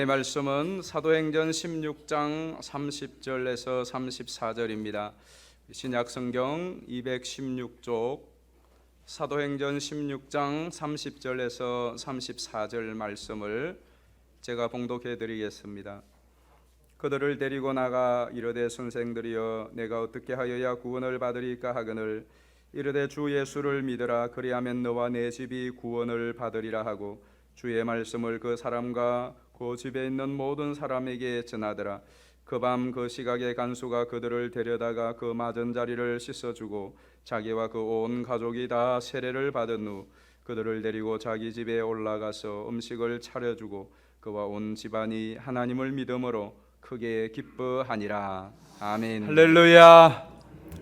하나님의 말씀은 사도행전 16장 30절에서 34절입니다. 신약성경 216쪽 사도행전 16장 30절에서 34절 말씀을 제가 봉독해 드리겠습니다. 그들을 데리고 나가 이르되 선생들이여 내가 어떻게 하여야 구원을 받으리까 하거늘 이르되 주 예수를 믿으라 그리하면 너와 내 집이 구원을 받으리라 하고 주의 말씀을 그 사람과 그 집에 있는 모든 사람에게 전하더라. 그 밤 그 시각에 간수가 그들을 데려다가 그 맞은 자리를 씻어주고 자기와 그 온 가족이 다 세례를 받은 후 그들을 데리고 자기 집에 올라가서 음식을 차려주고 그와 온 집안이 하나님을 믿음으로 크게 기뻐하니라. 아멘. 할렐루야.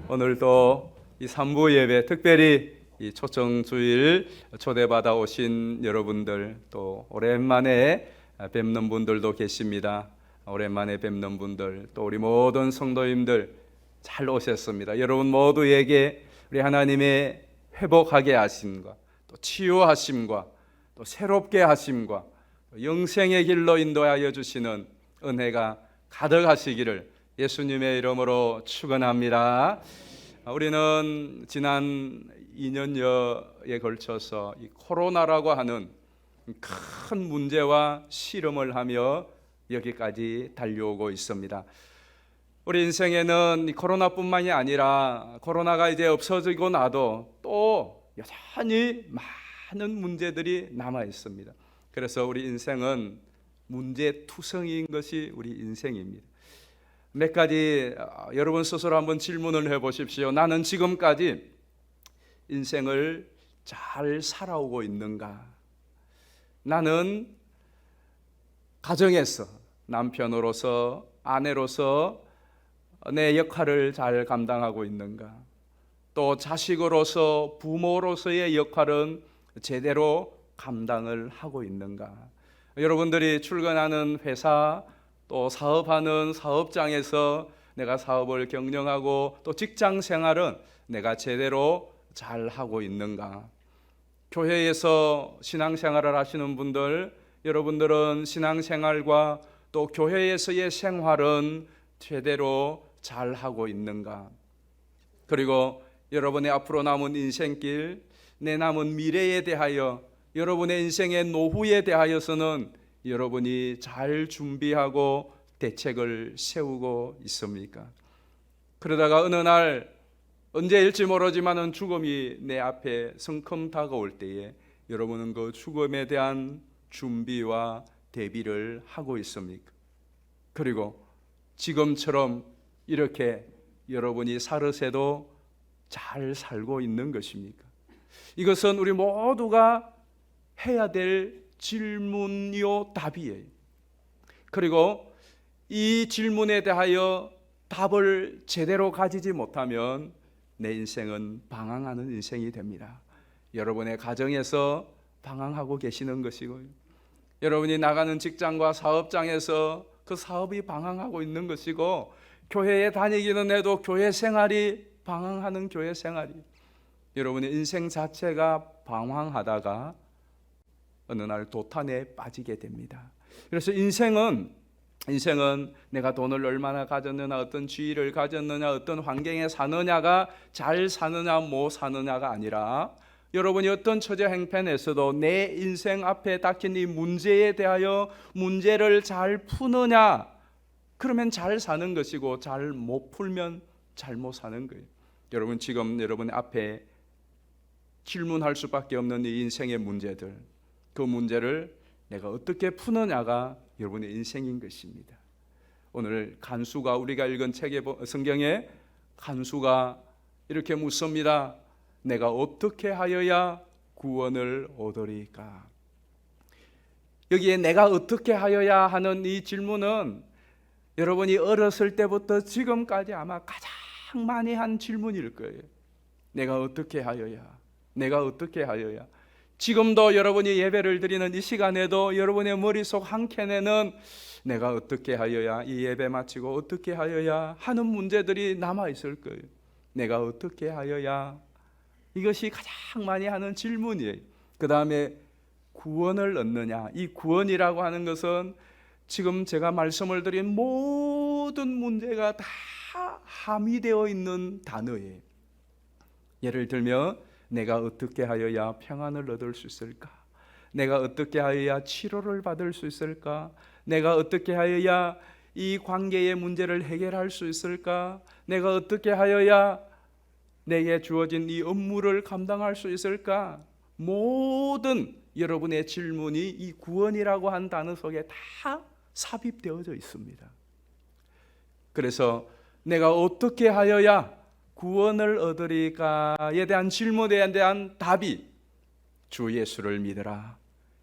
오늘도 이 3부 예배 특별히 이 초청주일 초대받아 오신 여러분들, 또 오랜만에 뵙는 분들도 계십니다. 오랜만에 뵙는 분들, 또 우리 모든 성도님들 잘 오셨습니다. 여러분 모두에게 우리 하나님의 회복하게 하심과 또 치유하심과 또 새롭게 하심과 또 영생의 길로 인도하여 주시는 은혜가 가득하시기를 예수님의 이름으로 축원합니다. 우리는 지난 2년여에 걸쳐서 이 코로나라고 하는 큰 문제와 씨름을 하며 여기까지 달려오고 있습니다. 우리 인생에는 이 코로나뿐만이 아니라 코로나가 이제 없어지고 나도 또 여전히 많은 문제들이 남아 있습니다. 그래서 우리 인생은 문제투성이인 것이 우리 인생입니다. 몇 가지 여러분 스스로 한번 질문을 해보십시오. 나는 지금까지 인생을 잘 살아오고 있는가? 나는 가정에서 남편으로서 아내로서 내 역할을 잘 감당하고 있는가? 또 자식으로서 부모로서의 역할은 제대로 감당을 하고 있는가? 여러분들이 출근하는 회사 또 사업하는 사업장에서 내가 사업을 경영하고 또 직장 생활은 내가 제대로 잘 하고 있는가? 교회에서 신앙생활을 하시는 분들, 여러분들은 신앙생활과 또 교회에서의 생활은 제대로 잘 하고 있는가? 그리고 여러분의 앞으로 남은 인생길, 내 남은 미래에 대하여, 여러분의 인생의 노후에 대하여서는 여러분이 잘 준비하고 대책을 세우고 있습니까? 그러다가 어느 날 언제일지 모르지만은 죽음이 내 앞에 성큼 다가올 때에 여러분은 그 죽음에 대한 준비와 대비를 하고 있습니까? 그리고 지금처럼 이렇게 여러분이 살으세도 잘 살고 있는 것입니까? 이것은 우리 모두가 해야 될 질문이요 답이에요. 그리고 이 질문에 대하여 답을 제대로 가지지 못하면 내 인생은 방황하는 인생이 됩니다. 여러분의 가정에서 방황하고 계시는 것이고요, 여러분이 나가는 직장과 사업장에서 그 사업이 방황하고 있는 것이고, 교회에 다니기는 해도 교회 생활이 방황하는 교회 생활이, 여러분의 인생 자체가 방황하다가 어느 날 도탄에 빠지게 됩니다. 그래서 인생은 내가 돈을 얼마나 가졌느냐, 어떤 지위를 가졌느냐, 어떤 환경에 사느냐가 잘 사느냐 못 사느냐가 아니라 여러분이 어떤 처지 행편에서도 내 인생 앞에 닥친 이 문제에 대하여 문제를 잘 푸느냐, 그러면 잘 사는 것이고 잘 못 풀면 잘못 사는 거예요. 여러분 지금 여러분 앞에 질문할 수밖에 없는 이 인생의 문제들, 그 문제를 내가 어떻게 푸느냐가 여러분의 인생인 것입니다. 오늘 간수가, 우리가 읽은 책의 성경에 간수가 이렇게 묻습니다. 내가 어떻게 하여야 구원을 얻으리까? 여기에 내가 어떻게 하여야 하는 이 질문은 여러분이 어렸을 때부터 지금까지 아마 가장 많이 한 질문일 거예요. 내가 어떻게 하여야, 내가 어떻게 하여야. 지금도 여러분이 예배를 드리는 이 시간에도 여러분의 머릿속 한켠에는 내가 어떻게 하여야, 이 예배 마치고 어떻게 하여야 하는 문제들이 남아 있을 거예요. 내가 어떻게 하여야, 이것이 가장 많이 하는 질문이에요. 그 다음에 구원을 얻느냐. 이 구원이라고 하는 것은 지금 제가 말씀을 드린 모든 문제가 다 함의되어 있는 단어예요. 예를 들면 내가 어떻게 하여야 평안을 얻을 수 있을까? 내가 어떻게 하여야 치료를 받을 수 있을까? 내가 어떻게 하여야 이 관계의 문제를 해결할 수 있을까? 내가 어떻게 하여야 내게 주어진 이 업무를 감당할 수 있을까? 모든 여러분의 질문이 이 구원이라고 한 단어 속에 다 삽입되어져 있습니다. 그래서 내가 어떻게 하여야 구원을 얻으리까에 대한 질문에 대한 답이 주 예수를 믿으라.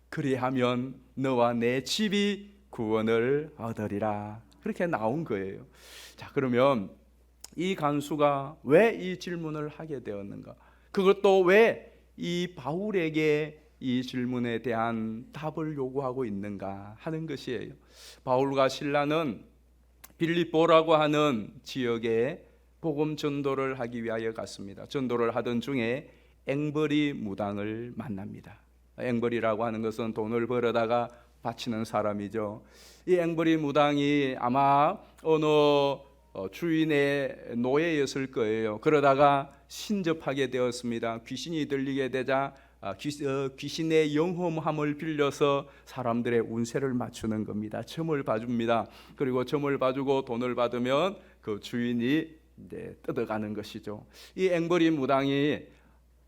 그리하면 너와 내 집이 구원을 얻으리라. 그렇게 나온 거예요. 자, 그러면 이 간수가 왜 이 질문을 하게 되었는가? 그것도 왜 이 바울에게 이 질문에 대한 답을 요구하고 있는가 하는 것이에요. 바울과 실라는 빌립보라고 하는 지역에 복음 전도를 하기 위하여 갔습니다. 전도를 하던 중에 앵벌이 무당을 만납니다. 앵벌이라고 하는 것은 돈을 벌어다가 바치는 사람이죠. 이 앵벌이 무당이 아마 어느 주인의 노예였을 거예요. 그러다가 신접하게 되었습니다. 귀신이 들리게 되자 귀신의 영험함을 빌려서 사람들의 운세를 맞추는 겁니다. 점을 봐줍니다. 그리고 점을 봐주고 돈을 받으면 그 주인이 이제 뜯어가는 것이죠. 이 앵벌이 무당이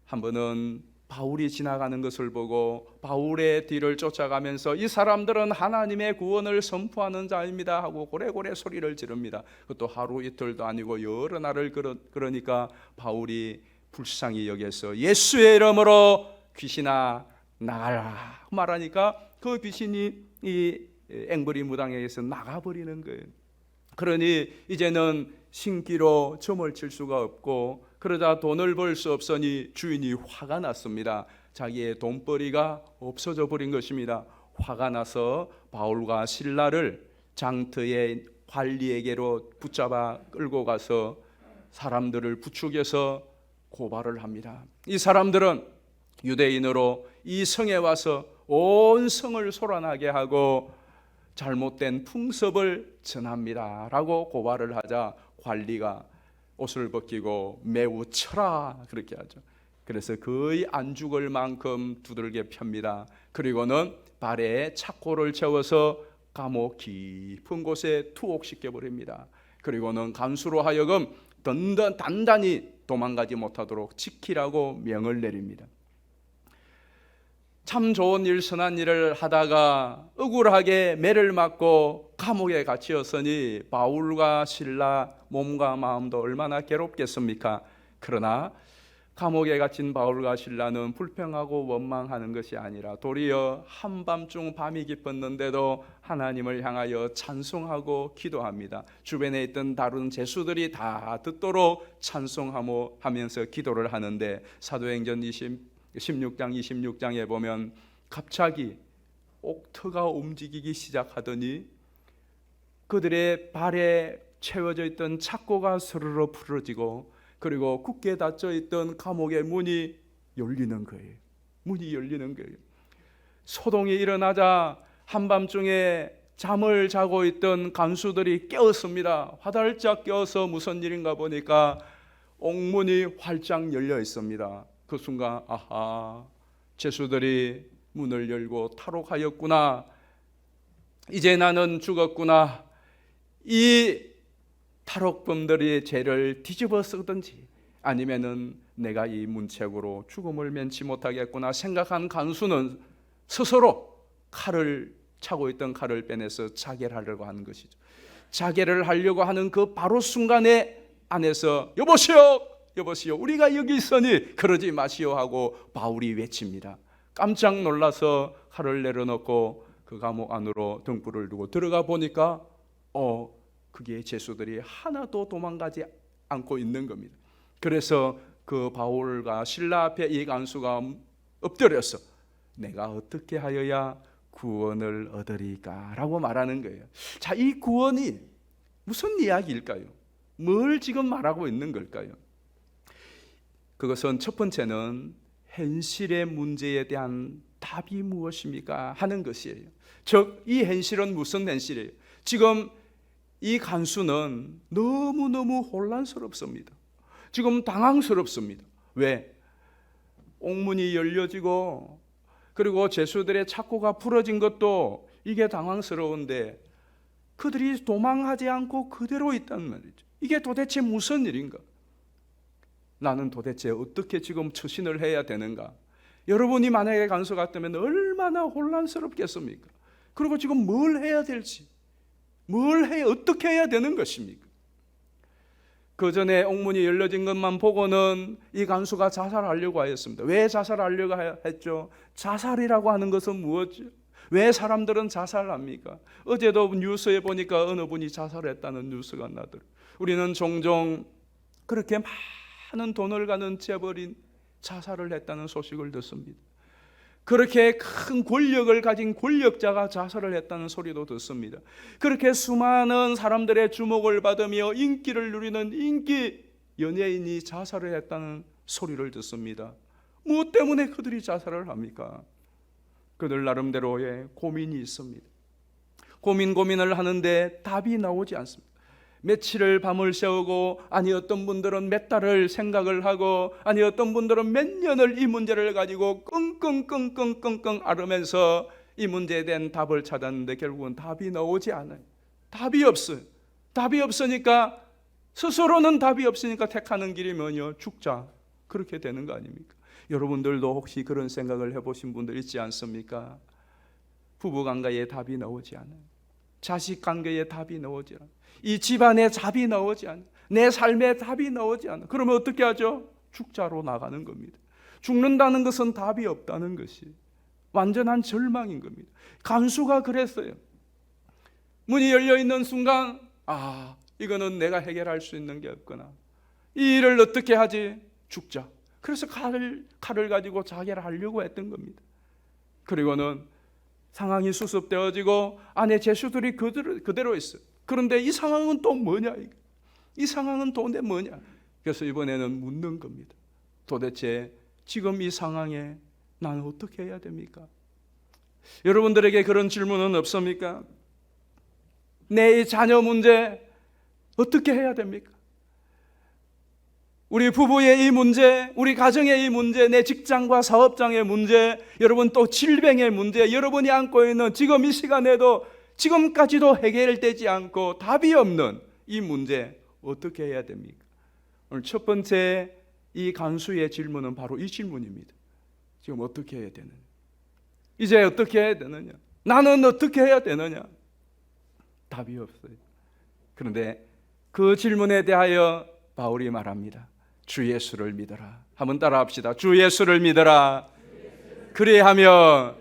한 번은 바울이 지나가는 것을 보고 바울의 뒤를 쫓아가면서 이 사람들은 하나님의 구원을 선포하는 자입니다 하고 고래고래 소리를 지릅니다. 그것도 하루 이틀도 아니고 여러 날을 그러니까 바울이 불쌍히 여겨서 예수의 이름으로 귀신아 나가라 말하니까 그 귀신이 이 앵벌이 무당에게서 나가버리는 거예요. 그러니 이제는 신기로 점을 칠 수가 없고 그러자 돈을 벌 수 없으니 주인이 화가 났습니다. 자기의 돈벌이가 없어져 버린 것입니다. 화가 나서 바울과 실라를 장터의 관리에게로 붙잡아 끌고 가서 사람들을 부축해서 고발을 합니다. 이 사람들은 유대인으로 이 성에 와서 온 성을 소란하게 하고 잘못된 풍습을 전합니다 라고 고발을 하자 관리가 옷을 벗기고 매우 쳐라 그렇게 하죠. 그래서 거의 안 죽을 만큼 두들겨 팹니다. 그리고는 발에 착고를 채워서 감옥 깊은 곳에 투옥시켜 버립니다. 그리고는 간수로 하여금 단단히 도망가지 못하도록 지키라고 명을 내립니다. 참 좋은 일 선한 일을 하다가 억울하게 매를 맞고 감옥에 갇히었으니 바울과 실라 몸과 마음도 얼마나 괴롭겠습니까? 그러나 감옥에 갇힌 바울과 실라는 불평하고 원망하는 것이 아니라 도리어 한밤중 밤이 깊었는데도 하나님을 향하여 찬송하고 기도합니다. 주변에 있던 다른 죄수들이 다 듣도록 찬송하면서 기도를 하는데 사도행전 16장 26장에 보면 갑자기 옥터가 움직이기 시작하더니 그들의 발에 채워져 있던 착고가 스르르 풀어지고 그리고 굳게 닫혀 있던 감옥의 문이 열리는 거예요. 문이 열리는 거예요. 소동이 일어나자 한밤중에 잠을 자고 있던 간수들이 깨었습니다. 화들짝 깨어서 무슨 일인가 보니까 옥문이 활짝 열려 있습니다. 그 순간 아하, 죄수들이 문을 열고 탈옥하였구나. 이제 나는 죽었구나. 이 탈옥범들이 죄를 뒤집어 쓰든지 아니면은 내가 이 문책으로 죽음을 면치 못하겠구나 생각한 간수는 스스로 칼을 차고 있던 칼을 빼내서 자결 하려고 하는 것이죠. 자결을 하려고 하는 그 바로 순간에 안에서 여보시오 우리가 여기 있으니 그러지 마시오 하고 바울이 외칩니다. 깜짝 놀라서 칼을 내려놓고 그 감옥 안으로 등불을 두고 들어가 보니까 그게 죄수들이 하나도 도망가지 않고 있는 겁니다. 그래서 그 바울과 실라 앞에 이 간수가 엎드려서 내가 어떻게 하여야 구원을 얻으리까 라고 말하는 거예요. 자, 이 구원이 무슨 이야기일까요? 뭘 지금 말하고 있는 걸까요? 그것은 첫 번째는 현실의 문제에 대한 답이 무엇입니까? 하는 것이에요. 즉, 이 현실은 무슨 현실이에요? 지금 이 간수는 너무너무 혼란스럽습니다. 지금 당황스럽습니다. 왜? 옥문이 열려지고 그리고 죄수들의 착고가 풀어진 것도 이게 당황스러운데 그들이 도망하지 않고 그대로 있단 말이죠. 이게 도대체 무슨 일인가? 나는 도대체 어떻게 지금 처신을 해야 되는가? 여러분이 만약에 간수 같으면 얼마나 혼란스럽겠습니까? 그리고 지금 뭘 해야 될지, 어떻게 해야 되는 것입니까? 그 전에 옥문이 열려진 것만 보고는 이 간수가 자살하려고 하였습니다. 왜 자살하려고 했죠? 자살이라고 하는 것은 무엇이죠? 왜 사람들은 자살합니까? 어제도 뉴스에 보니까 어느 분이 자살했다는 뉴스가 나더라고요. 우리는 종종 그렇게 많은 돈을 가는 재벌인 자살을 했다는 소식을 듣습니다. 그렇게 큰 권력을 가진 권력자가 자살을 했다는 소리도 듣습니다. 그렇게 수많은 사람들의 주목을 받으며 인기를 누리는 인기 연예인이 자살을 했다는 소리를 듣습니다. 무엇 때문에 그들이 자살을 합니까? 그들 나름대로의 고민이 있습니다. 고민을 하는데 답이 나오지 않습니다. 며칠을 밤을 새우고, 아니 어떤 분들은 몇 달을 생각을 하고, 아니 어떤 분들은 몇 년을 이 문제를 가지고 끙끙 앓으면서 이 문제에 대한 답을 찾았는데 결국은 답이 나오지 않아요. 답이 없어요. 답이 없으니까, 스스로는 답이 없으니까 택하는 길이 뭐냐? 죽자. 그렇게 되는 거 아닙니까? 여러분들도 혹시 그런 생각을 해보신 분들 있지 않습니까? 부부관계에 답이 나오지 않아요. 자식관계에 답이 나오지 않아요. 이 집안에 답이 나오지 않아요. 내 삶에 답이 나오지 않아요. 그러면 어떻게 하죠? 죽자로 나가는 겁니다. 죽는다는 것은 답이 없다는 것이 완전한 절망인 겁니다. 간수가 그랬어요. 문이 열려있는 순간, 이거는 내가 해결할 수 있는 게 없구나. 이 일을 어떻게 하지? 죽자. 그래서 칼을 가지고 자결을 하려고 했던 겁니다. 그리고는 상황이 수습되어지고 안에 죄수들이 그대로 있어요. 그런데 이 상황은 또 뭐냐? 이 상황은 도대체 뭐냐? 그래서 이번에는 묻는 겁니다. 도대체 지금 이 상황에 나는 어떻게 해야 됩니까? 여러분들에게 그런 질문은 없습니까? 내 자녀 문제 어떻게 해야 됩니까? 우리 부부의 이 문제, 우리 가정의 이 문제, 내 직장과 사업장의 문제, 여러분 또 질병의 문제, 여러분이 안고 있는 지금 이 시간에도 지금까지도 해결되지 않고 답이 없는 이 문제 어떻게 해야 됩니까? 오늘 첫 번째 이 간수의 질문은 바로 이 질문입니다. 지금 어떻게 해야 되느냐? 이제 어떻게 해야 되느냐? 나는 어떻게 해야 되느냐? 답이 없어요. 그런데 그 질문에 대하여 바울이 말합니다. 주 예수를 믿어라. 한번 따라 합시다. 주 예수를 믿어라. 그리하면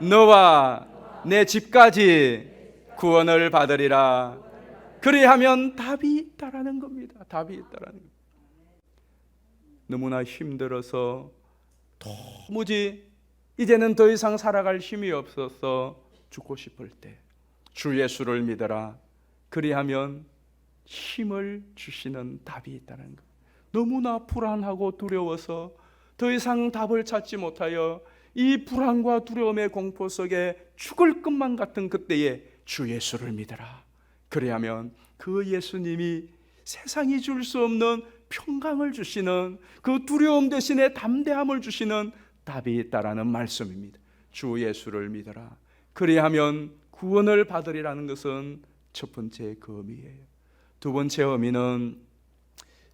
너와 내 집까지 구원을 받으리라. 그리하면 답이 있다라는 겁니다. 답이 있다라는 겁니다. 너무나 힘들어서 도무지 이제는 더 이상 살아갈 힘이 없어서 죽고 싶을 때 주 예수를 믿어라. 그리하면 힘을 주시는 답이 있다는 것. 너무나 불안하고 두려워서 더 이상 답을 찾지 못하여 이 불안과 두려움의 공포 속에 죽을 것만 같은 그때에 주 예수를 믿어라. 그리하면 그 예수님이 세상이 줄 수 없는 평강을 주시는, 그 두려움 대신에 담대함을 주시는 답이 있다라는 말씀입니다. 주 예수를 믿어라. 그리하면 구원을 받으리라는 것은 첫 번째 그 의미예요. 두 번째 의미는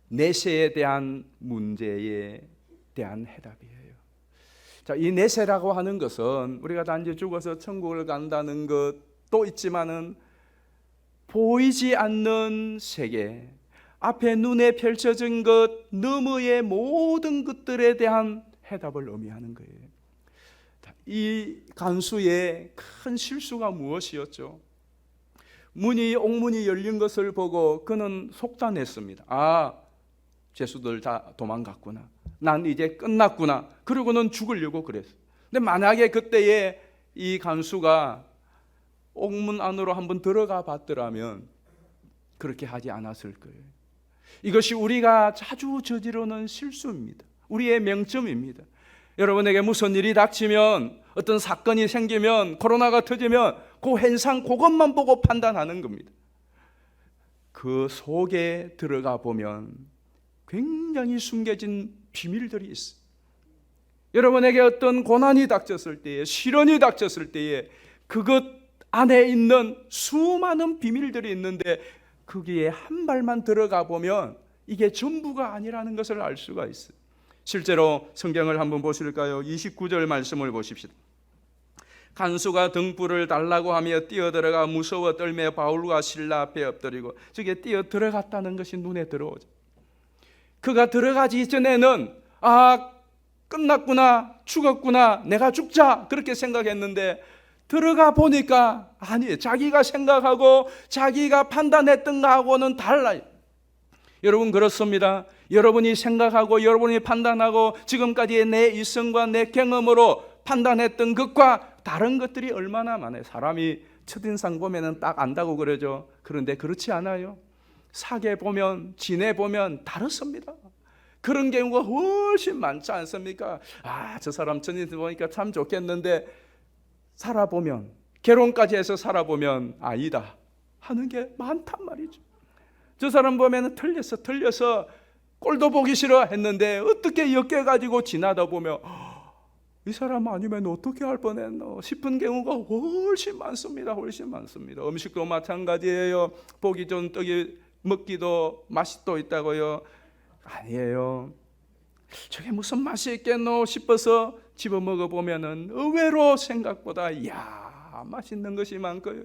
내세에 대한 문제에 대한 해답이에요. 자, 이 내세라고 하는 것은 우리가 단지 죽어서 천국을 간다는 것도 있지만은 보이지 않는 세계, 앞에 눈에 펼쳐진 것 너머의 모든 것들에 대한 해답을 의미하는 거예요. 이 간수의 큰 실수가 무엇이었죠? 옥문이 열린 것을 보고 그는 속단했습니다. 죄수들 다 도망갔구나. 난 이제 끝났구나. 그러고는 죽으려고 그랬어요. 근데 만약에 그때에 이 간수가 옥문 안으로 한번 들어가 봤더라면 그렇게 하지 않았을 거예요. 이것이 우리가 자주 저지르는 실수입니다. 우리의 명점입니다. 여러분에게 무슨 일이 닥치면, 어떤 사건이 생기면, 코로나가 터지면 그 현상 그것만 보고 판단하는 겁니다. 그 속에 들어가 보면 굉장히 숨겨진 비밀들이 있어요. 여러분에게 어떤 고난이 닥쳤을 때에, 시련이 닥쳤을 때에 그것 안에 있는 수많은 비밀들이 있는데 거기에 한 발만 들어가 보면 이게 전부가 아니라는 것을 알 수가 있어요. 실제로 성경을 한번 보실까요? 29절 말씀을 보십시다. 간수가 등불을 달라고 하며 뛰어들어가 무서워 떨며 바울과 실라 앞에 엎드리고, 저게 뛰어들어갔다는 것이 눈에 들어오죠. 그가 들어가기 전에는 끝났구나, 죽었구나, 내가 죽자 그렇게 생각했는데 들어가 보니까 아니에요. 자기가 생각하고 자기가 판단했던 거하고는 달라요. 여러분 그렇습니다. 여러분이 생각하고 여러분이 판단하고 지금까지의 내 이성과 내 경험으로 판단했던 것과 다른 것들이 얼마나 많아요. 사람이 첫인상 보면 딱 안다고 그러죠. 그런데 그렇지 않아요. 사계 보면, 지내 보면 다릅니다. 그런 경우가 훨씬 많지 않습니까? 저 사람 첫인상 보니까 참 좋겠는데 살아보면, 결혼까지 해서 살아보면 아니다 하는 게 많단 말이죠. 저 사람 보면 틀려서 꼴도 보기 싫어 했는데 어떻게 엮여가지고 지나다 보면 이 사람 아니면 어떻게 할 뻔했노 싶은 경우가 훨씬 많습니다. 훨씬 많습니다. 음식도 마찬가지예요. 보기 좋은 떡이 먹기도 맛이 또 있다고요? 아니에요. 저게 무슨 맛이 있겠노 싶어서 집어 먹어보면은 의외로 생각보다 맛있는 것이 많고요.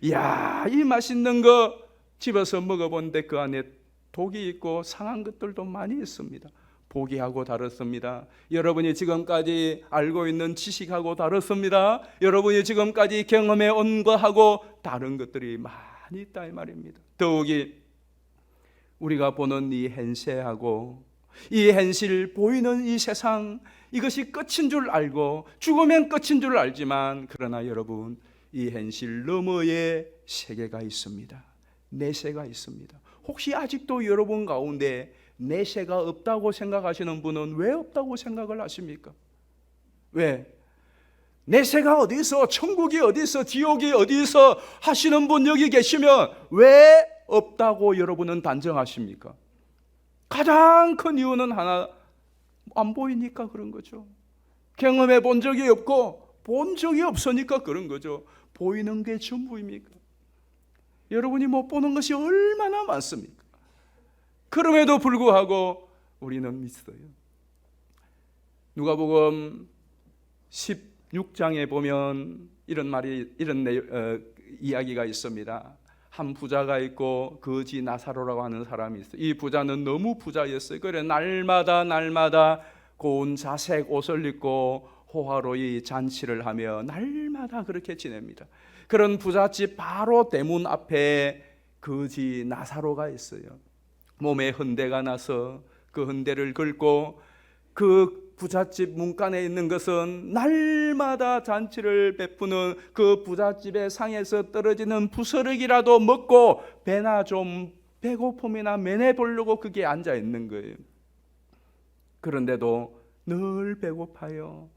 이 맛있는 거 집어서 먹어보는데 그 안에 독이 있고 상한 것들도 많이 있습니다. 보기하고 다릅니다. 여러분이 지금까지 알고 있는 지식하고 다릅니다. 여러분이 지금까지 경험해 온 것하고 다른 것들이 많이 있다 이 말입니다. 더욱이 우리가 보는 이 현세하고 이 현실, 보이는 이 세상, 이것이 끝인 줄 알고 죽으면 끝인 줄 알지만, 그러나 여러분 이 현실 너머에 세계가 있습니다. 내세가 있습니다. 혹시 아직도 여러분 가운데 내세가 없다고 생각하시는 분은 왜 없다고 생각을 하십니까? 왜? 내세가 어디 있어? 천국이 어디 있어? 지옥이 어디 있어? 하시는 분 여기 계시면 왜 없다고 여러분은 단정하십니까? 가장 큰 이유는 하나, 안 보이니까 그런 거죠. 경험해 본 적이 없고 본 적이 없으니까 그런 거죠. 보이는 게 전부입니까? 여러분이 못 보는 것이 얼마나 많습니까? 그럼에도 불구하고 우리는 믿어요. 누가복음 16장에 보면 이런 이야기가 있습니다. 한 부자가 있고 거지 나사로라고 하는 사람이 있어요. 이 부자는 너무 부자였어요. 그래 날마다 고운 자색 옷을 입고 호화로이 잔치를 하며 날마다 그렇게 지냅니다. 그런 부잣집 바로 대문 앞에 거지 나사로가 있어요. 몸에 흔대가 나서 그 흔대를 긁고, 그 부잣집 문간에 있는 것은 날마다 잔치를 베푸는 그 부잣집의 상에서 떨어지는 부스러기라도 먹고 배나 좀 배고픔이나 면해보려고 거기에 앉아 있는 거예요. 그런데도 늘 배고파요.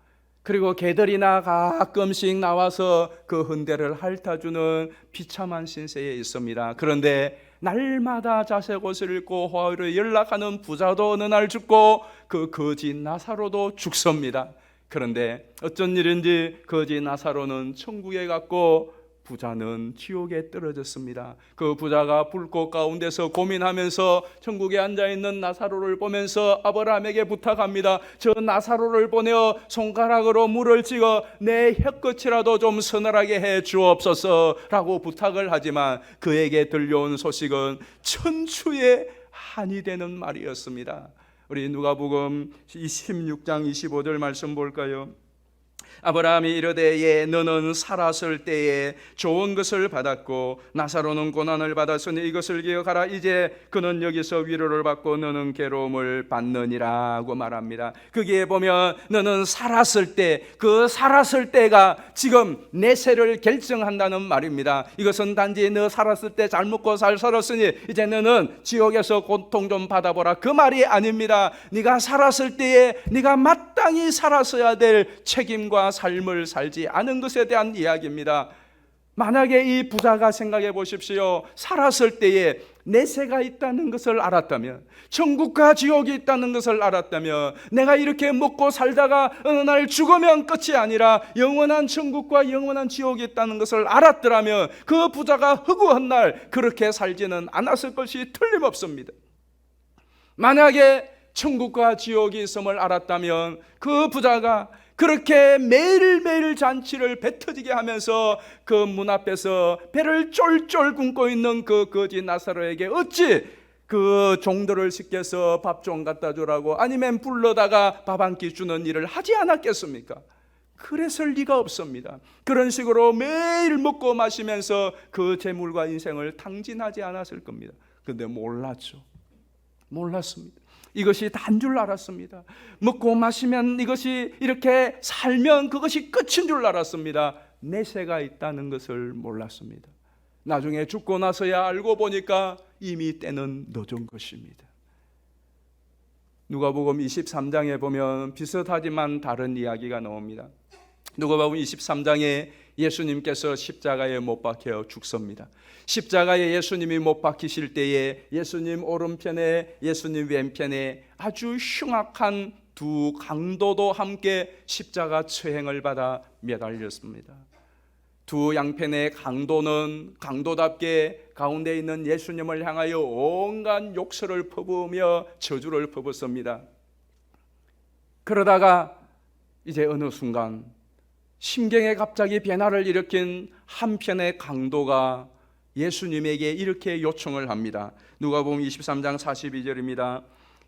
그리고 개들이나 가끔씩 나와서 그 흔대를 핥아주는 비참한 신세에 있습니다. 그런데 날마다 자색 옷을 입고 호화로 연락하는 부자도 어느 날 죽고 그 거지 나사로도 죽습니다. 그런데 어쩐 일인지 거지 나사로는 천국에 갔고 부자는 지옥에 떨어졌습니다. 그 부자가 불꽃 가운데서 고민하면서 천국에 앉아있는 나사로를 보면서 아브라함에게 부탁합니다. 저 나사로를 보내어 손가락으로 물을 찍어 내 혀끝이라도 좀 서늘하게 해 주옵소서 라고 부탁을 하지만 그에게 들려온 소식은 천추의 한이 되는 말이었습니다. 우리 누가복음 16장 25절 말씀 볼까요? 아브라함이 이르되 예, 너는 살았을 때에 좋은 것을 받았고 나사로는 고난을 받았으니 이것을 기억하라. 이제 그는 여기서 위로를 받고 너는 괴로움을 받느니라고 말합니다. 거기에 보면 너는 살았을 때, 그 살았을 때가 지금 내세를 결정한다는 말입니다. 이것은 단지 너 살았을 때 잘 먹고 잘 살았으니 이제 너는 지옥에서 고통 좀 받아보라, 그 말이 아닙니다. 네가 살았을 때에 네가 마땅히 살았어야 될 책임과 삶을 살지 않은 것에 대한 이야기입니다. 만약에 이 부자가 생각해 보십시오. 살았을 때에 내세가 있다는 것을 알았다면, 천국과 지옥이 있다는 것을 알았다면, 내가 이렇게 먹고 살다가 어느 날 죽으면 끝이 아니라 영원한 천국과 영원한 지옥이 있다는 것을 알았더라면 그 부자가 허구한 날 그렇게 살지는 않았을 것이 틀림없습니다. 만약에 천국과 지옥이 있음을 알았다면 그 부자가 그렇게 매일매일 잔치를 배 터지게 하면서 그 문 앞에서 배를 쫄쫄 굶고 있는 그 거지 나사로에게 어찌 그 종들을 시켜서 밥 좀 갖다 주라고 아니면 불러다가 밥 한 끼 주는 일을 하지 않았겠습니까? 그랬을 리가 없습니다. 그런 식으로 매일 먹고 마시면서 그 재물과 인생을 탕진하지 않았을 겁니다. 그런데 몰랐습니다. 이것이 단 줄 알았습니다. 먹고 마시면 이것이 이렇게 살면 그것이 끝인 줄 알았습니다. 내세가 있다는 것을 몰랐습니다. 나중에 죽고 나서야 알고 보니까 이미 때는 늦은 것입니다. 누가복음 23장에 보면 비슷하지만 다른 이야기가 나옵니다. 누가복음 23장에 예수님께서 십자가에 못 박혀 죽습니다. 십자가에 예수님이 못 박히실 때에 예수님 오른편에 예수님 왼편에 아주 흉악한 두 강도도 함께 십자가 처형을 받아 매달렸습니다. 두 양편의 강도는 강도답게 가운데 있는 예수님을 향하여 온갖 욕설을 퍼부으며 저주를 퍼붓습니다. 그러다가 이제 어느 순간 심경에 갑자기 변화를 일으킨 한편의 강도가 예수님에게 이렇게 요청을 합니다. 누가복음 23장 42절입니다.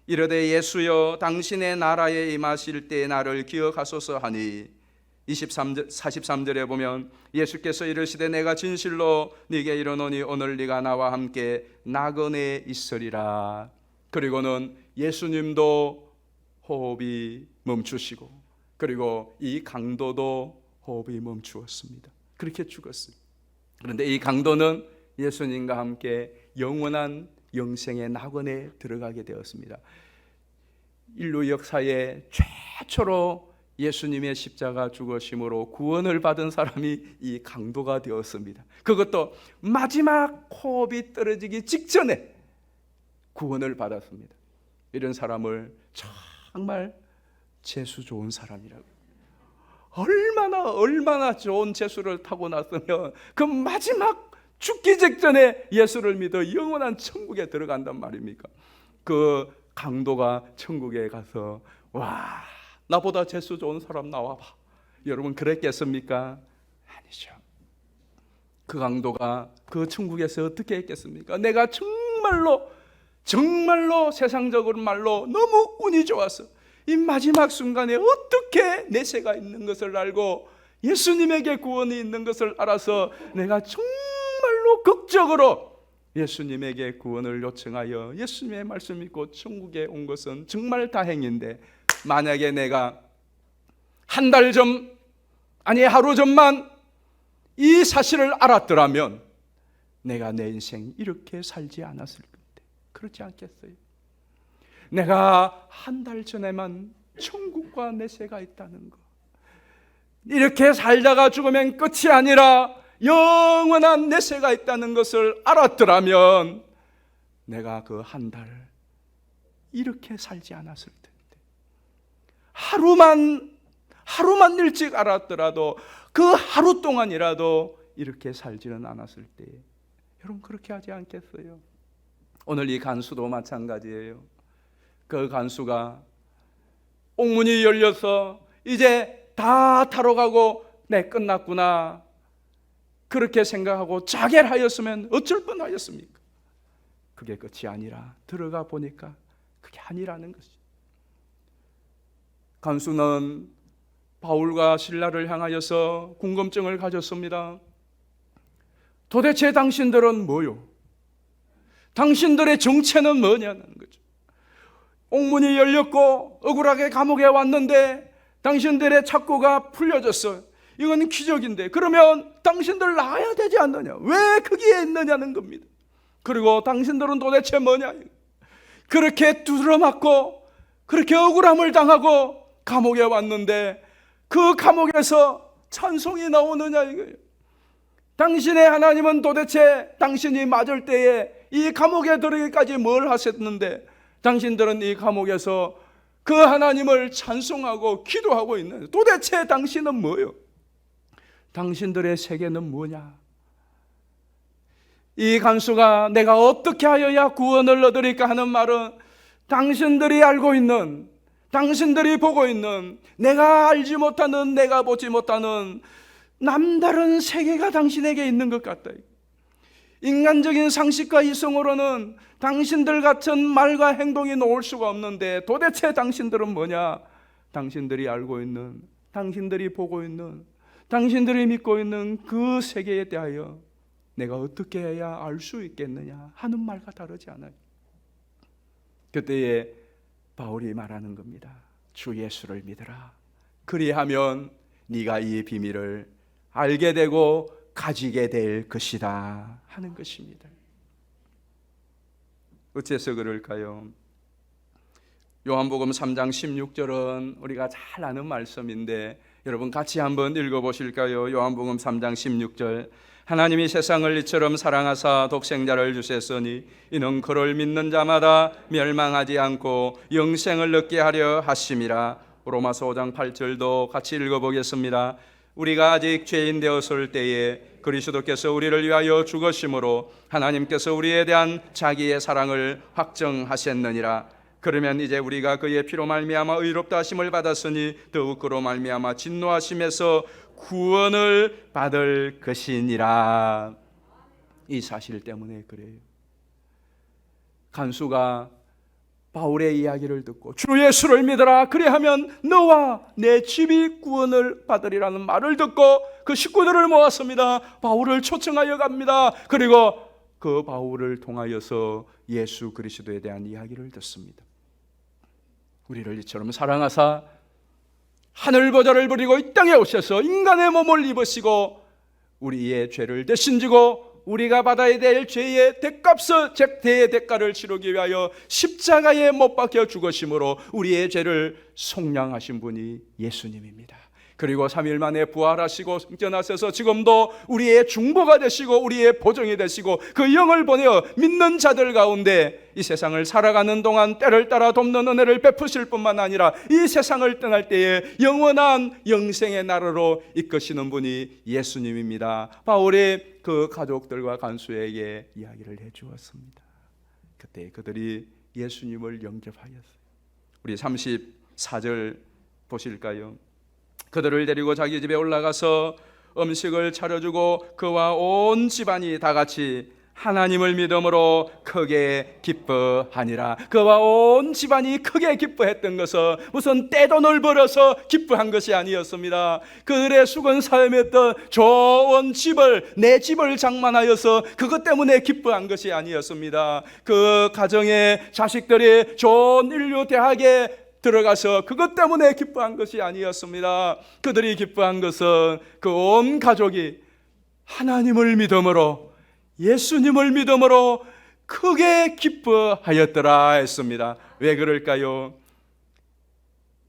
이르되 예수여 당신의 나라에 임하실 때 나를 기억하소서 하니 43절에 보면 예수께서 이르시되 내가 진실로 네게 이르노니 오늘 네가 나와 함께 나그네에 있으리라. 그리고는 예수님도 호흡이 멈추시고 그리고 이 강도도 호흡이 멈추었습니다. 그렇게 죽었어요. 그런데 이 강도는 예수님과 함께 영원한 영생의 낙원에 들어가게 되었습니다. 인류 역사에 최초로 예수님의 십자가 죽으심으로 구원을 받은 사람이 이 강도가 되었습니다. 그것도 마지막 호흡이 떨어지기 직전에 구원을 받았습니다. 이런 사람을 정말 재수 좋은 사람이라고, 얼마나 좋은 재수를 타고 났으면 그 마지막 죽기 직전에 예수를 믿어 영원한 천국에 들어간단 말입니까? 그 강도가 천국에 가서 와, 나보다 재수 좋은 사람 나와봐, 여러분 그랬겠습니까? 아니죠. 그 강도가 그 천국에서 어떻게 했겠습니까? 내가 정말로 세상적으로 말로 너무 운이 좋았어. 이 마지막 순간에 어떻게 내세가 있는 것을 알고 예수님에게 구원이 있는 것을 알아서 내가 정말로 극적으로 예수님에게 구원을 요청하여 예수님의 말씀 믿고 천국에 온 것은 정말 다행인데, 만약에 내가 한 달 전, 아니 하루 전만 이 사실을 알았더라면 내가 내 인생 이렇게 살지 않았을 건데, 그렇지 않겠어요? 내가 한 달 전에만 천국과 내세가 있다는 것, 이렇게 살다가 죽으면 끝이 아니라 영원한 내세가 있다는 것을 알았더라면 내가 그 한 달 이렇게 살지 않았을 텐데, 하루만 일찍 알았더라도 그 하루 동안이라도 이렇게 살지는 않았을 때에 여러분 그렇게 하지 않겠어요? 오늘 이 간수도 마찬가지예요. 그 간수가 옥문이 열려서 이제 다 타러 가고 내 끝났구나 그렇게 생각하고 자결하였으면 어쩔 뻔하였습니까? 그게 끝이 아니라 들어가 보니까 그게 아니라는 것이죠. 간수는 바울과 실라를 향하여서 궁금증을 가졌습니다. 도대체 당신들은 뭐요? 당신들의 정체는 뭐냐는 거죠. 옥문이 열렸고 억울하게 감옥에 왔는데 당신들의 착고가 풀려졌어요. 이건 기적인데 그러면 당신들 나아야 되지 않느냐? 왜 거기에 있느냐는 겁니다. 그리고 당신들은 도대체 뭐냐? 그렇게 두드러 맞고 그렇게 억울함을 당하고 감옥에 왔는데 그 감옥에서 찬송이 나오느냐 이거예요. 당신의 하나님은 도대체 당신이 맞을 때에 이 감옥에 들어가기까지 뭘 하셨는데 당신들은 이 감옥에서 그 하나님을 찬송하고 기도하고 있는, 도대체 당신은 뭐요? 당신들의 세계는 뭐냐? 이 간수가 내가 어떻게 하여야 구원을 얻으리까 하는 말은 당신들이 알고 있는, 당신들이 보고 있는, 내가 알지 못하는, 내가 보지 못하는 남다른 세계가 당신에게 있는 것 같다. 인간적인 상식과 이성으로는 당신들 같은 말과 행동이 나올 수가 없는데 도대체 당신들은 뭐냐? 당신들이 알고 있는, 당신들이 보고 있는, 당신들이 믿고 있는 그 세계에 대하여 내가 어떻게 해야 알 수 있겠느냐 하는 말과 다르지 않아요. 그때에 바울이 말하는 겁니다. 주 예수를 믿으라. 그리하면 네가 이 비밀을 알게 되고 가지게 될 것이다 하는 것입니다. 어째서 그럴까요? 요한복음 3장 16절은 우리가 잘 아는 말씀인데 여러분 같이 한번 읽어보실까요? 요한복음 3장 16절. 하나님이 세상을 이처럼 사랑하사 독생자를 주셨으니 이는 그를 믿는 자마다 멸망하지 않고 영생을 얻게 하려 하심이라. 로마서 5장 8절도 같이 읽어보겠습니다. 우리가 아직 죄인 되었을 때에 그리스도께서 우리를 위하여 죽으심으로 하나님께서 우리에 대한 자기의 사랑을 확정하셨느니라. 그러면 이제 우리가 그의 피로 말미암아 의롭다 하심을 받았으니 더욱 그로 말미암아 진노하심에서 구원을 받을 것이니라. 이 사실 때문에 그래요. 간수가 바울의 이야기를 듣고 주 예수를 믿어라 그리하면 너와 내 집이 구원을 받으리라는 말을 듣고 그 식구들을 모았습니다. 바울을 초청하여 갑니다. 그리고 그 바울을 통하여서 예수 그리스도에 대한 이야기를 듣습니다. 우리를 이처럼 사랑하사 하늘 보좌를 버리고 이 땅에 오셔서 인간의 몸을 입으시고 우리의 죄를 대신 지고 우리가 받아야 될 죄의 대값을, 죄의 대가를 치르기 위하여 십자가에 못 박혀 죽으심으로 우리의 죄를 속량하신 분이 예수님입니다. 그리고 3일 만에 부활하시고 승천하셔서 지금도 우리의 중보가 되시고 우리의 보정이 되시고 그 영을 보내어 믿는 자들 가운데 이 세상을 살아가는 동안 때를 따라 돕는 은혜를 베푸실 뿐만 아니라 이 세상을 떠날 때에 영원한 영생의 나라로 이끄시는 분이 예수님입니다. 바울이 그 가족들과 간수에게 이야기를 해주었습니다. 그때 그들이 예수님을 영접하였어요. 우리 34절 보실까요? 그들을 데리고 자기 집에 올라가서 음식을 차려주고 그와 온 집안이 다 같이 하나님을 믿음으로 크게 기뻐하니라. 그와 온 집안이 크게 기뻐했던 것은 무슨 떼돈을 벌어서 기뻐한 것이 아니었습니다. 그들의 수건 사용했던 좋은 집을, 내 집을 장만하여서 그것 때문에 기뻐한 것이 아니었습니다. 그 가정의 자식들이 좋은 인류 대학에 들어가서 그것 때문에 기뻐한 것이 아니었습니다. 그들이 기뻐한 것은 그 온 가족이 하나님을 믿음으로, 예수님을 믿음으로 크게 기뻐하였더라 했습니다. 왜 그럴까요?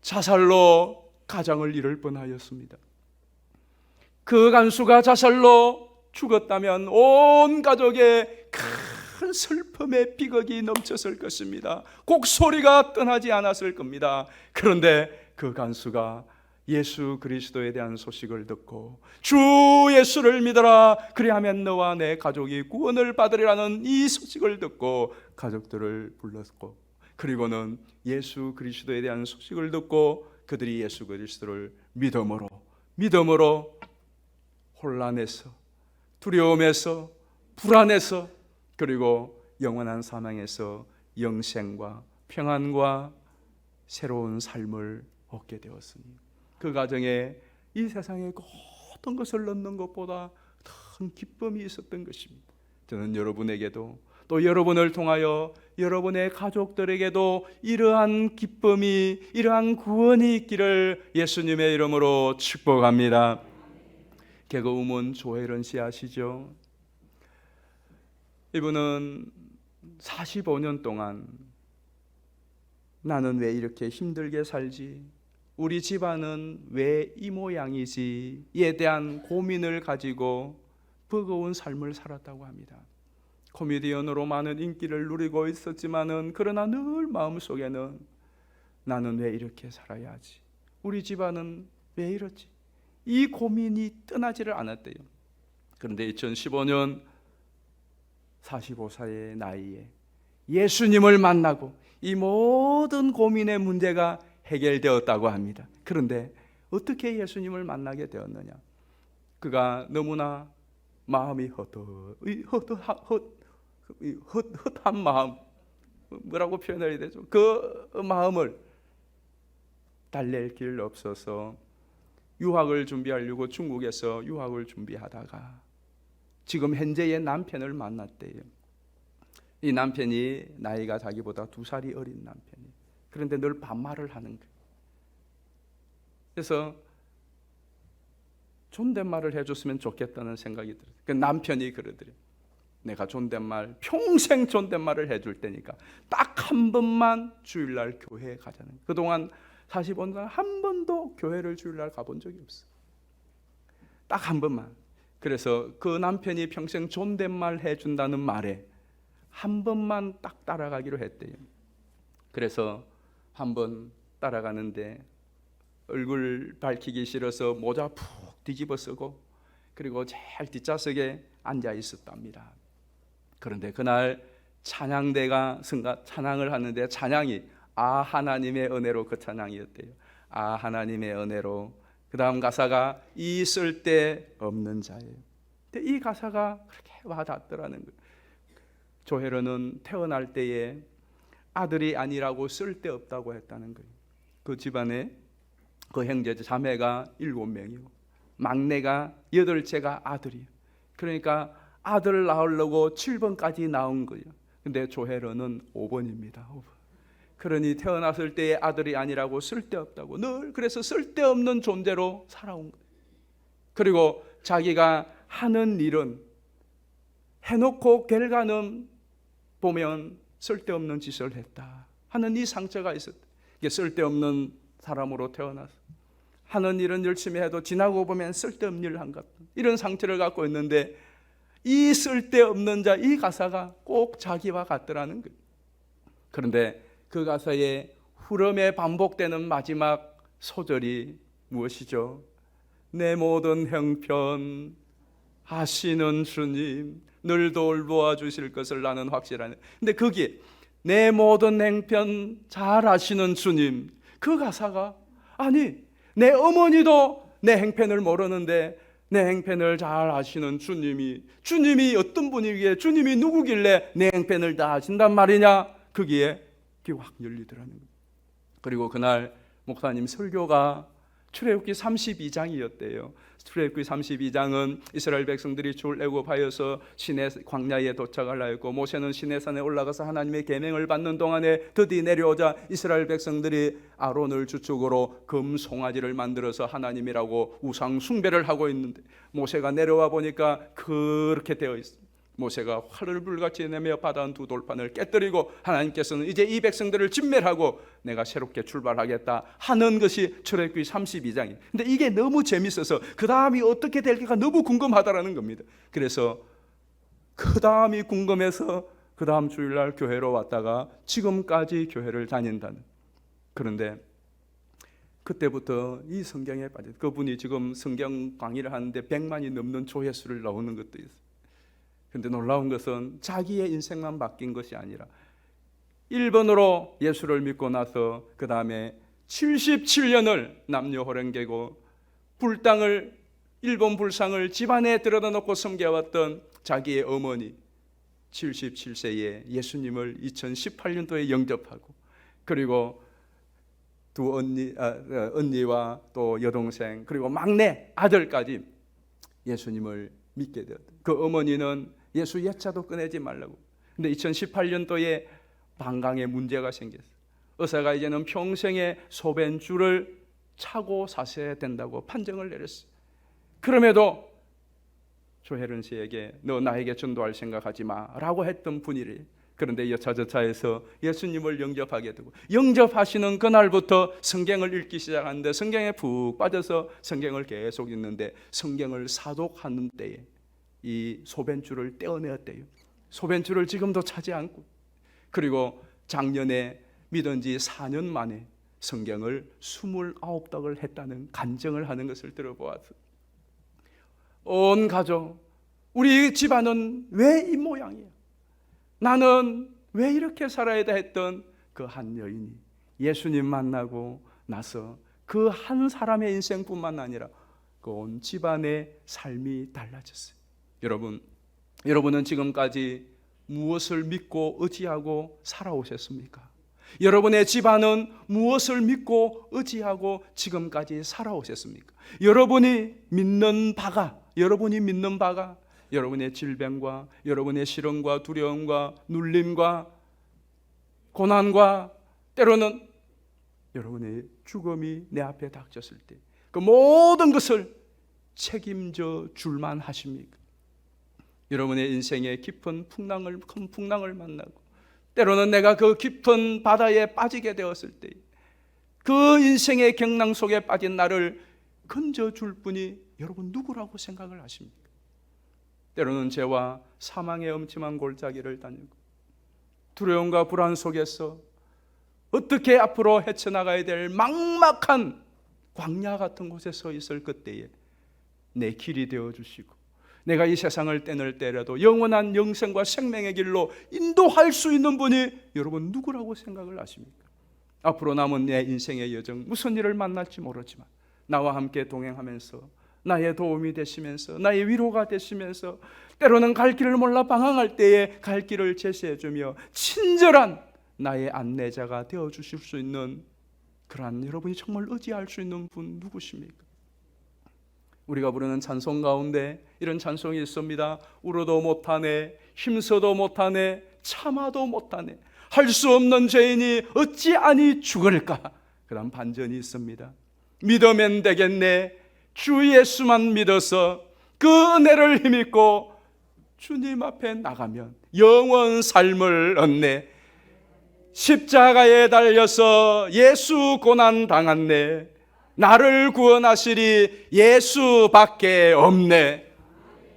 자살로 가장을 잃을 뻔하였습니다. 그 간수가 자살로 죽었다면 온 가족의 큰 슬픔의 비극이 넘쳤을 것입니다. 곡소리가 떠나지 않았을 겁니다. 그런데 그 간수가 예수 그리스도에 대한 소식을 듣고 주 예수를 믿어라 그리하면 너와 내 가족이 구원을 받으리라는 이 소식을 듣고 가족들을 불렀고, 그리고는 예수 그리스도에 대한 소식을 듣고 그들이 예수 그리스도를 믿음으로 혼란에서, 두려움에서, 불안에서, 그리고 영원한 사망에서 영생과 평안과 새로운 삶을 얻게 되었으니 그 가정에 이 세상의 모든 것을 넣는 것보다 큰 기쁨이 있었던 것입니다. 저는 여러분에게도 또 여러분을 통하여 여러분의 가족들에게도 이러한 기쁨이, 이러한 구원이 있기를 예수님의 이름으로 축복합니다. 개그우먼 조혜련 씨 아시죠? 이분은 45년 동안 나는 왜 이렇게 힘들게 살지? 우리 집안은 왜 이 모양이지?에 대한 고민을 가지고 버거운 삶을 살았다고 합니다. 코미디언으로 많은 인기를 누리고 있었지만은 그러나 늘 마음속에는 나는 왜 이렇게 살아야 하지? 우리 집안은 왜 이렇지? 이 고민이 떠나지를 않았대요. 그런데 2015년 45살의 나이에 예수님을 만나고 이 모든 고민의 문제가 해결되었다고 합니다. 그런데 어떻게 예수님을 만나게 되었느냐? 그가 너무나 마음이 헛한 마음, 뭐라고 표현해야 되죠? 그 마음을 달랠 길 없어서 유학을 준비하려고 중국에서 유학을 준비하다가 지금 현재의 남편을 만났대요. 이 남편이 나이가 자기보다 2살이 어린 남편이에요. 그런데 늘 반말을 하는 거예요. 그래서 존댓말을 해줬으면 좋겠다는 생각이 들어요. 그 남편이 그러더래요. 내가 존댓말, 평생 존댓말을 해줄 테니까 딱 한 번만 주일날 교회에 가자는 거예요. 그동안 45년 한 번도 교회를 주일날 가본 적이 없어요. 딱 한 번만. 그래서 그 남편이 평생 존댓말 해준다는 말에 한 번만 딱 따라가기로 했대요. 그래서 한 번 따라가는데 얼굴 밝히기 싫어서 모자 푹 뒤집어 쓰고 그리고 제일 뒷좌석에 앉아 있었답니다. 그런데 그날 찬양대가 찬양을 하는데 찬양이 하나님의 은혜로 그 찬양이었대요. 하나님의 은혜로. 그 다음 가사가 이 쓸데없는 자예요. 근데 이 가사가 그렇게 와닿더라는 거예요. 조혜련은 태어날 때에 아들이 아니라고 쓸데없다고 했다는 거예요. 그 집안에 그 형제 자매가 7명이고 막내가 8째가 아들이에요. 그러니까 아들을 낳으려고 7번까지 나온 거예요. 근데 조혜련은 5번입니다. 5번. 그러니 태어났을 때의 아들이 아니라고 쓸데없다고 늘 그래서 쓸데없는 존재로 살아온 거예요. 그리고 자기가 하는 일은 해놓고 결과는 보면 쓸데없는 짓을 했다 하는 이 상처가 있었다. 이게 쓸데없는 사람으로 태어나서 하는 일은 열심히 해도 지나고 보면 쓸데없는 일을 한 것 같다. 이런 상처를 갖고 있는데 이 쓸데없는 자, 이 가사가 꼭 자기와 같더라는 거예요. 그런데 그 가사의 후렴에 반복되는 마지막 소절이 무엇이죠? 내 모든 형편 아시는 주님 늘 돌보아 주실 것을 나는 확실하네. 근데 거기에 내 모든 행편 잘 아시는 주님, 그 가사가 아니 내 어머니도 내 행편을 모르는데 내 행편을 잘 아시는 주님이 어떤 분이기에 주님이 누구길래 내 행편을 다 아신단 말이냐? 거기에 귀 확 열리더라는 거예요. 그리고 그날 목사님 설교가 출애굽기 32장이었대요. 출애굽기 32장은 이스라엘 백성들이 출애굽하여서 시내 광야에 도착을 하였고 모세는 시내산에 올라가서 하나님의 계명을 받는 동안에 드디어 내려오자 이스라엘 백성들이 아론을 주축으로 금 송아지를 만들어서 하나님이라고 우상 숭배를 하고 있는데 모세가 내려와 보니까 그렇게 되어 있습니다. 모세가 활을 불같이 내며 받아온 2 돌판을 깨뜨리고 하나님께서는 이제 이 백성들을 진멸하고 내가 새롭게 출발하겠다 하는 것이 출애굽기 32장이에요. 근데 이게 너무 재밌어서 그 다음이 어떻게 될까 너무 궁금하다라는 겁니다. 그래서 그 다음이 궁금해서 그 다음 주일날 교회로 왔다가 지금까지 교회를 다닌다는. 그런데 그때부터 이 성경에 빠져 그분이 지금 성경 강의를 하는데 100만이 넘는 조회수를 나오는 것도 있어요. 그런데 놀라운 것은 자기의 인생만 바뀐 것이 아니라 1번으로 예수를 믿고 나서 그 다음에 77년을 남녀호랭개고 불당을 일본 불상을 집안에 들여다 놓고 섬겨왔던 자기의 어머니 77세에 예수님을 2018년도에 영접하고 그리고 두 언니와 또 여동생 그리고 막내 아들까지 예수님을 믿게 되었다. 그 어머니는 예수 예자도 꺼내지 말라고. 근데 2018년도에 방광에 문제가 생겼어요. 의사가 이제는 평생의 소변줄을 차고 사셔야 된다고 판정을 내렸어요. 그럼에도 조혜련 씨에게 너 나에게 전도할 생각하지 마라고 했던 분이래. 그런데 여차저차해서 예수님을 영접하게 되고 영접하시는 그날부터 성경을 읽기 시작하는데 성경에 푹 빠져서 성경을 계속 읽는데 성경을 사독하는 때에 이 소변줄을 떼어내었대요. 소변줄을 지금도 차지 않고, 그리고 작년에 믿은 지 4년 만에 성경을 29덕을 했다는 간증을 하는 것을 들어보았어요. 온 가족, 우리 집안은 왜 이 모양이야? 나는 왜 이렇게 살아야 돼? 했던 그 한 여인이 예수님 만나고 나서 그 한 사람의 인생뿐만 아니라 그 온 집안의 삶이 달라졌어요. 여러분은 지금까지 무엇을 믿고 의지하고 살아오셨습니까? 여러분의 집안은 무엇을 믿고 의지하고 지금까지 살아오셨습니까? 여러분이 믿는 바가 여러분의 질병과 여러분의 시련과 두려움과 눌림과 고난과 때로는 여러분의 죽음이 내 앞에 닥쳤을 때 그 모든 것을 책임져 줄만 하십니까? 여러분의 인생의 깊은 큰 풍랑을 만나고 때로는 내가 그 깊은 바다에 빠지게 되었을 때 그 인생의 경랑 속에 빠진 나를 건져줄 분이 여러분 누구라고 생각을 하십니까? 때로는 죄와 사망의 엄침한 골짜기를 다니고 두려움과 불안 속에서 어떻게 앞으로 헤쳐나가야 될 막막한 광야 같은 곳에 서 있을 그때에 내 길이 되어주시고 내가 이 세상을 떠날 때라도 영원한 영생과 생명의 길로 인도할 수 있는 분이 여러분 누구라고 생각을 하십니까? 앞으로 남은 내 인생의 여정 무슨 일을 만날지 모르지만 나와 함께 동행하면서 나의 도움이 되시면서 나의 위로가 되시면서 때로는 갈 길을 몰라 방황할 때에 갈 길을 제시해 주며 친절한 나의 안내자가 되어주실 수 있는 그러한 여러분이 정말 의지할 수 있는 분 누구십니까? 우리가 부르는 찬송 가운데 이런 찬송이 있습니다. 울어도 못하네, 힘써도 못하네, 참아도 못하네, 할 수 없는 죄인이 어찌 아니 죽을까? 그 다음 반전이 있습니다. 믿으면 되겠네, 주 예수만 믿어서 그 은혜를 힘입고 주님 앞에 나가면 영원 삶을 얻네. 십자가에 달려서 예수 고난 당했네. 나를 구원하시리 예수밖에 없네.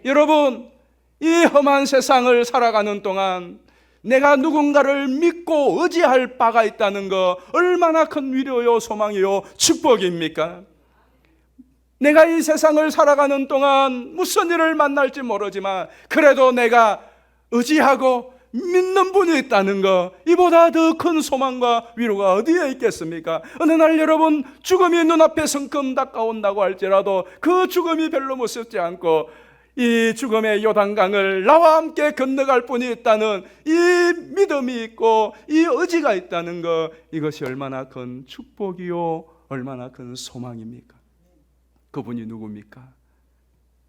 여러분, 이 험한 세상을 살아가는 동안 내가 누군가를 믿고 의지할 바가 있다는 거 얼마나 큰 위로요, 소망이요, 축복입니까? 내가 이 세상을 살아가는 동안 무슨 일을 만날지 모르지만 그래도 내가 의지하고 믿는 분이 있다는 거, 이보다 더 큰 소망과 위로가 어디에 있겠습니까? 어느 날 여러분 죽음이 눈앞에 성큼 다가온다고 할지라도 그 죽음이 별로 무섭지 않고 이 죽음의 요단강을 나와 함께 건너갈 분이 있다는 이 믿음이 있고 이 의지가 있다는 거, 이것이 얼마나 큰 축복이요, 얼마나 큰 소망입니까? 그분이 누굽니까?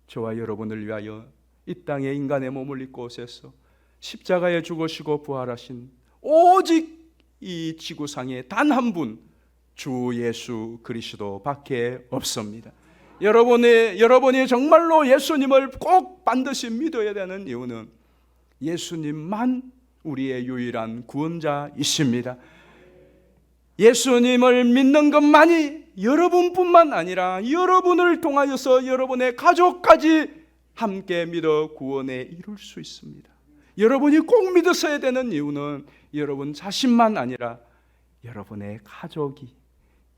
저와 여러분을 위하여 이 땅에 인간의 몸을 입고 오셔서 십자가에 죽으시고 부활하신 오직 이 지구상에 단 한 분, 주 예수 그리스도밖에 없습니다. 여러분이 정말로 예수님을 꼭 반드시 믿어야 되는 이유는 예수님만 우리의 유일한 구원자이십니다. 예수님을 믿는 것만이 여러분뿐만 아니라 여러분을 통하여서 여러분의 가족까지 함께 믿어 구원에 이룰 수 있습니다. 여러분이 꼭 믿으셔야 되는 이유는 여러분 자신만 아니라 여러분의 가족이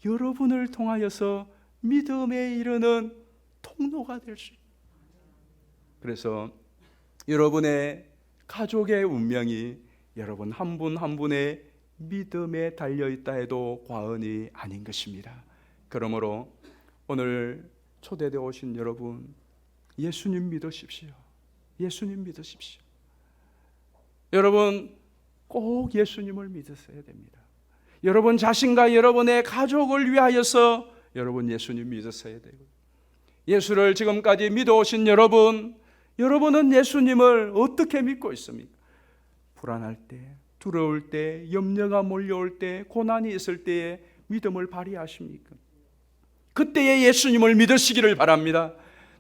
여러분을 통하여서 믿음에 이르는 통로가 될 수 있습니다. 그래서 여러분의 가족의 운명이 여러분 한 분 한 분의 믿음에 달려있다 해도 과언이 아닌 것입니다. 그러므로 오늘 초대되어 오신 여러분, 예수님 믿으십시오. 예수님 믿으십시오. 여러분 꼭 예수님을 믿으셔야 됩니다. 여러분 자신과 여러분의 가족을 위하여서 여러분 예수님 믿으셔야 되고, 예수를 지금까지 믿어오신 여러분은 예수님을 어떻게 믿고 있습니까? 불안할 때, 두려울 때, 염려가 몰려올 때, 고난이 있을 때에 믿음을 발휘하십니까? 그때에 예수님을 믿으시기를 바랍니다.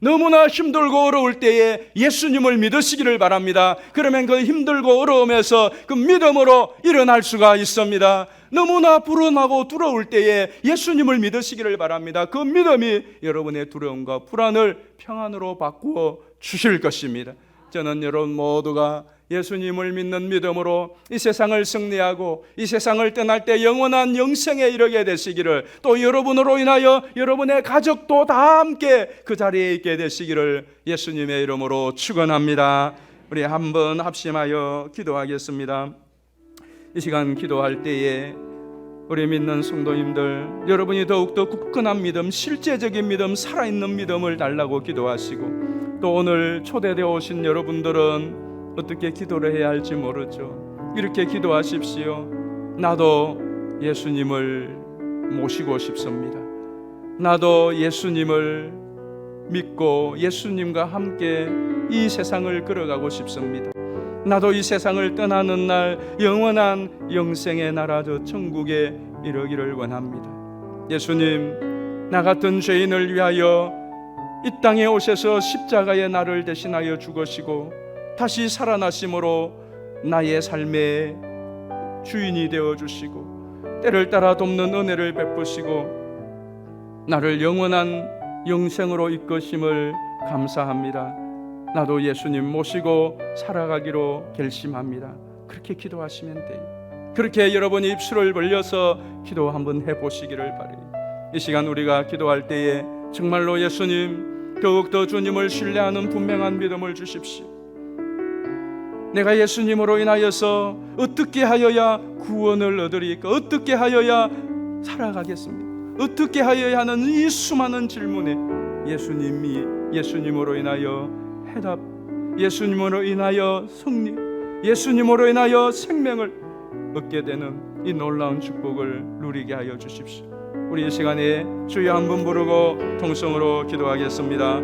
너무나 힘들고 어려울 때에 예수님을 믿으시기를 바랍니다. 그러면 그 힘들고 어려움에서 그 믿음으로 일어날 수가 있습니다. 너무나 불안하고 두려울 때에 예수님을 믿으시기를 바랍니다. 그 믿음이 여러분의 두려움과 불안을 평안으로 바꾸어 주실 것입니다. 저는 여러분 모두가 예수님을 믿는 믿음으로 이 세상을 승리하고 이 세상을 떠날 때 영원한 영생에 이르게 되시기를, 또 여러분으로 인하여 여러분의 가족도 다 함께 그 자리에 있게 되시기를 예수님의 이름으로 축원합니다. 우리 한번 합심하여 기도하겠습니다. 이 시간 기도할 때에 우리 믿는 성도님들, 여러분이 더욱더 굳건한 믿음, 실제적인 믿음, 살아있는 믿음을 달라고 기도하시고, 또 오늘 초대되어 오신 여러분들은 어떻게 기도를 해야 할지 모르죠. 이렇게 기도하십시오. 나도 예수님을 모시고 싶습니다. 나도 예수님을 믿고 예수님과 함께 이 세상을 걸어가고 싶습니다. 나도 이 세상을 떠나는 날 영원한 영생의 나라 저 천국에 이르기를 원합니다. 예수님, 나 같은 죄인을 위하여 이 땅에 오셔서 십자가의 나를 대신하여 죽으시고 다시 살아나심으로 나의 삶의 주인이 되어주시고 때를 따라 돕는 은혜를 베푸시고 나를 영원한 영생으로 이끄심을 감사합니다. 나도 예수님 모시고 살아가기로 결심합니다. 그렇게 기도하시면 돼요. 그렇게 여러분이 입술을 벌려서 기도 한번 해보시기를 바라요. 이 시간 우리가 기도할 때에 정말로 예수님, 더욱더 주님을 신뢰하는 분명한 믿음을 주십시오. 내가 예수님으로 인하여서 어떻게 하여야 구원을 얻으리까? 어떻게 하여야 살아가겠습니까? 어떻게 하여야 하는 이 수많은 질문에 예수님으로 인하여 해답, 예수님으로 인하여 승리, 예수님으로 인하여 생명을 얻게 되는 이 놀라운 축복을 누리게 하여 주십시오. 우리 이 시간에 주여 한 번 부르고 통성으로 기도하겠습니다.